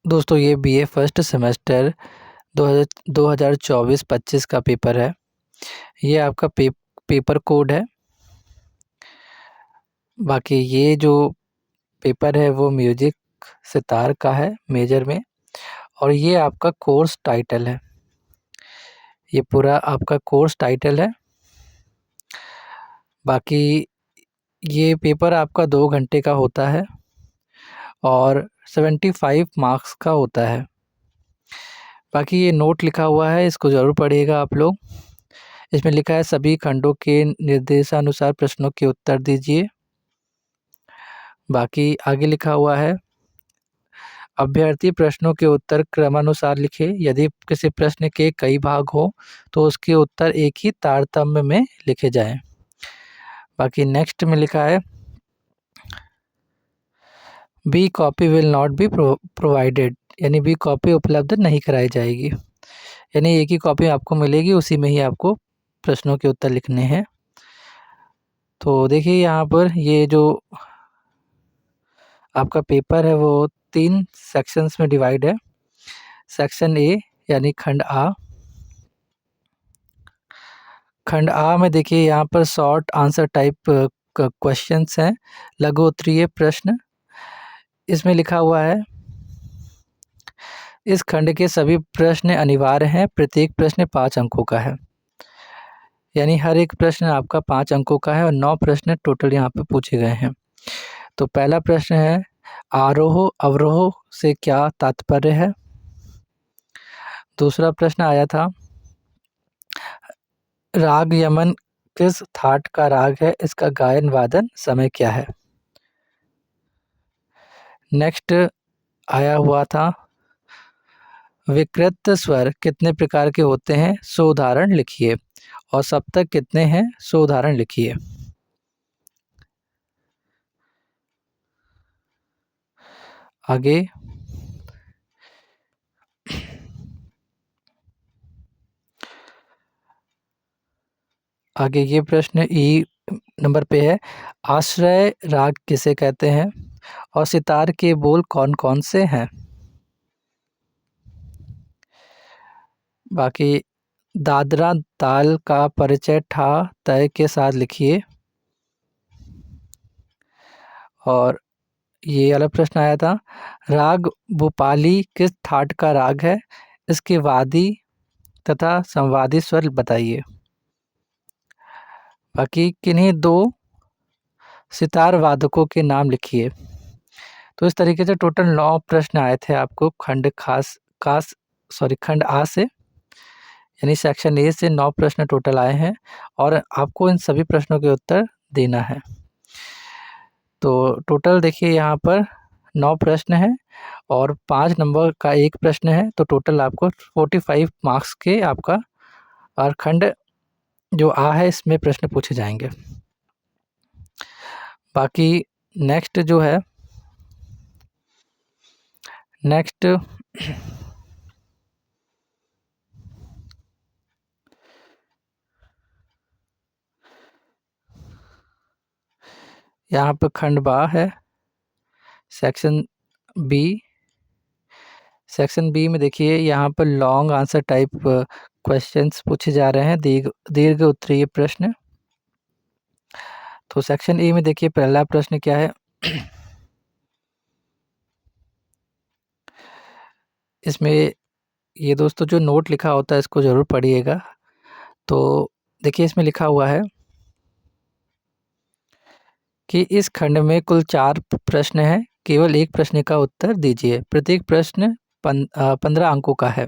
दोस्तों ये BA first semester 2024-25 का पेपर है। ये आपका पेपर कोड है। बाकी ये जो पेपर है वो म्यूजिक सितार का है मेजर में, और ये आपका कोर्स टाइटल है। ये पूरा आपका कोर्स टाइटल है। बाकी ये पेपर आपका 2 घंटे का होता है और 75 मार्क्स का होता है। बाकी ये नोट लिखा हुआ है, इसको ज़रूर पढ़िएगा आप लोग। इसमें लिखा है सभी खंडों के निर्देशानुसार प्रश्नों के उत्तर दीजिए। बाकी आगे लिखा हुआ है अभ्यर्थी प्रश्नों के उत्तर क्रमानुसार लिखे। यदि किसी प्रश्न के कई भाग हो तो उसके उत्तर एक ही तारतम्य में लिखे जाएं। बाकी नेक्स्ट में लिखा है B copy will not be provided, यानी बी कॉपी उपलब्ध नहीं कराई जाएगी। यानी एक ही कॉपी आपको मिलेगी, उसी में ही आपको प्रश्नों के उत्तर लिखने हैं। तो देखिए यहाँ पर ये जो आपका पेपर है वो 3 सेक्शंस में डिवाइड है। सेक्शन ए यानी खंड आ। खंड आ में देखिए यहाँ पर शॉर्ट आंसर टाइप क्वेश्चंस हैं, लघु उत्तरीय प्रश्न। इसमें लिखा हुआ है इस खंड के सभी प्रश्न अनिवार्य हैं। प्रत्येक प्रश्न 5 अंकों का है, यानी हर एक प्रश्न आपका 5 अंकों का है और 9 प्रश्न टोटल यहाँ पे पूछे गए हैं। तो पहला प्रश्न है आरोह अवरोह से क्या तात्पर्य है। दूसरा प्रश्न आया था राग यमन किस थाट का राग है, इसका गायन वादन समय क्या है। नेक्स्ट आया हुआ था विकृत स्वर कितने प्रकार के होते हैं, सो उदाहरण लिखिए। और सप्तक कितने हैं, सो उदाहरण लिखिए। आगे ये प्रश्न ई नंबर पे है आश्रय राग किसे कहते हैं और सितार के बोल कौन कौन से हैं। बाकी दादरा ताल का परिचय ठा तय के साथ लिखिए। और ये वाला प्रश्न आया था राग भूपाली किस थाट का राग है, इसके वादी तथा संवादी स्वर बताइए। बाकी किन्हीं 2 सितार वादकों के नाम लिखिए। तो इस तरीके से टोटल 9 प्रश्न आए थे आपको खंड खंड आ से, यानी सेक्शन ए से 9 प्रश्न टोटल आए हैं और आपको इन सभी प्रश्नों के उत्तर देना है। तो टोटल देखिए यहाँ पर 9 प्रश्न हैं और 5 नंबर का एक प्रश्न है, तो टोटल आपको 45 मार्क्स के आपका और खंड जो आ है इसमें प्रश्न पूछे जाएंगे। बाकी नेक्स्ट जो है नेक्स्ट यहाँ पर खंड बा है सेक्शन बी। सेक्शन बी में देखिए यहाँ पर लॉन्ग आंसर टाइप क्वेश्चंस पूछे जा रहे हैं, दीर्घ उत्तरीय प्रश्न। तो सेक्शन ए में देखिए पहला प्रश्न क्या है इसमें ये दोस्तों जो नोट लिखा होता है इसको ज़रूर पढ़िएगा। तो देखिए इसमें लिखा हुआ है कि इस खंड में कुल 4 प्रश्न हैं, केवल एक प्रश्न का उत्तर दीजिए। प्रत्येक प्रश्न 15 अंकों का है,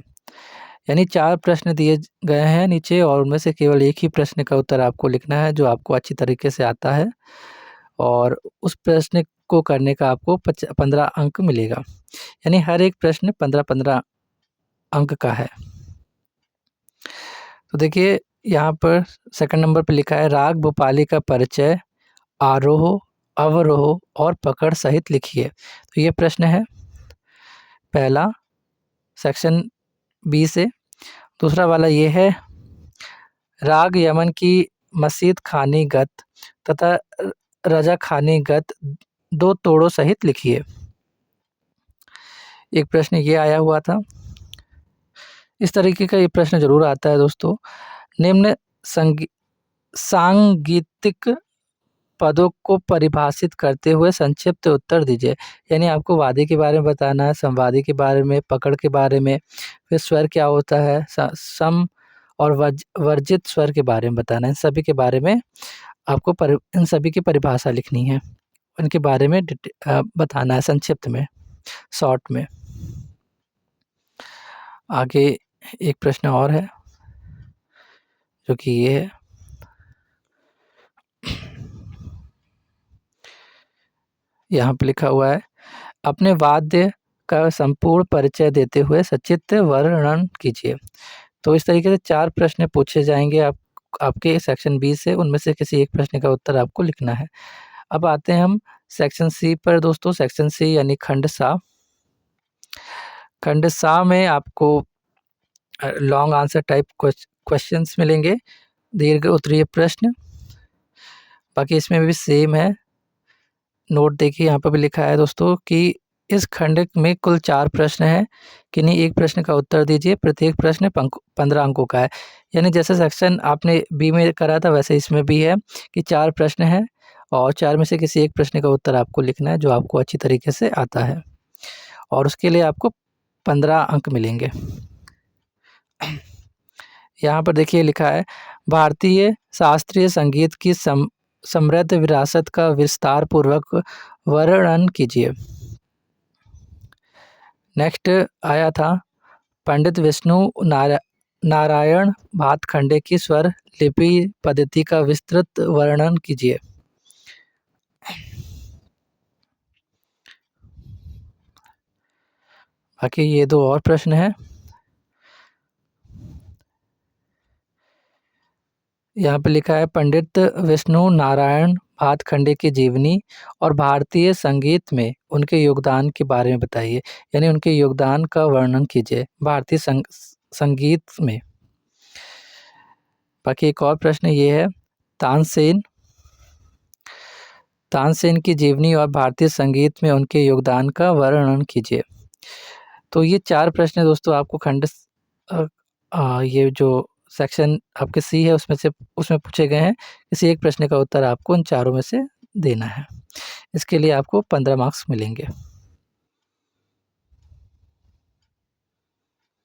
यानी 4 प्रश्न दिए गए हैं नीचे और उनमें से केवल एक ही प्रश्न का उत्तर आपको लिखना है जो आपको अच्छी तरीके से आता है, और उस प्रश्न को करने का आपको 15 अंक मिलेगा, यानी हर एक प्रश्न 15-15 अंक का है। तो देखिए यहाँ पर सेकंड नंबर पर लिखा है राग भूपाली का परिचय आरोह अवरोह और पकड़ सहित लिखिए। तो ये प्रश्न है पहला सेक्शन बी से। दूसरा वाला ये है राग यमन की मस्जिद खानी गत तथा रजा खानी गत 2 तोड़ों सहित लिखिए। एक प्रश्न ये आया हुआ था। इस तरीके का ये प्रश्न ज़रूर आता है दोस्तों। निम्न सांगीतिक पदों को परिभाषित करते हुए संक्षिप्त उत्तर दीजिए। यानी आपको वादी के बारे में बताना है, संवादी के बारे में, पकड़ के बारे में, फिर स्वर क्या होता है, सम और वर्जित स्वर के बारे में बताना है। इन सभी के बारे में आपको इन सभी की परिभाषा लिखनी है, उनके बारे में बताना है संक्षिप्त में, शॉर्ट में। आगे एक प्रश्न और है जो कि ये है, यहाँ पे लिखा हुआ है, अपने वाद्य का संपूर्ण परिचय देते हुए सचित्र वर्णन कीजिए। तो इस तरीके से 4 प्रश्न पूछे जाएंगे आपके सेक्शन बी से, उनमें से किसी एक प्रश्न का उत्तर आपको लिखना है। अब आते हैं हम सेक्शन सी पर दोस्तों। सेक्शन सी यानी खंड सा। खंड सा में आपको लॉन्ग आंसर टाइप क्वेश्चंस मिलेंगे, दीर्घ उत्तरीय प्रश्न। बाकी इसमें भी सेम है। नोट देखिए, यहाँ पर भी लिखा है दोस्तों कि इस खंड में कुल 4 प्रश्न हैं, किन्हीं एक प्रश्न का उत्तर दीजिए। प्रत्येक प्रश्न 15 अंकों का है। यानी जैसे सेक्शन आपने बी में करा था वैसे इसमें भी है कि 4 प्रश्न हैं और 4 में से किसी एक प्रश्न का उत्तर आपको लिखना है जो आपको अच्छी तरीके से आता है, और उसके लिए आपको 15 अंक मिलेंगे। यहाँ पर देखिए लिखा है, भारतीय शास्त्रीय संगीत की समृद्ध विरासत का विस्तार पूर्वक वर्णन कीजिए। नेक्स्ट आया था, पंडित विष्णु नारायण भातखंडे की स्वर लिपि पद्धति का विस्तृत वर्णन कीजिए। बाकी ये 2 और प्रश्न हैं। यहाँ पे लिखा है, पंडित विष्णु नारायण भातखंडे की जीवनी और भारतीय संगीत में उनके योगदान के बारे में बताइए। यानी उनके योगदान का वर्णन कीजिए भारतीय संगीत में। बाकी एक और प्रश्न ये है, तानसेन की जीवनी और भारतीय संगीत में उनके योगदान का वर्णन कीजिए। तो ये 4 प्रश्न दोस्तों आपको खंड ये जो सेक्शन आपके सी है उसमें पूछे गए हैं। किसी एक प्रश्न का उत्तर आपको उन चारों में से देना है। इसके लिए आपको 15 मार्क्स मिलेंगे।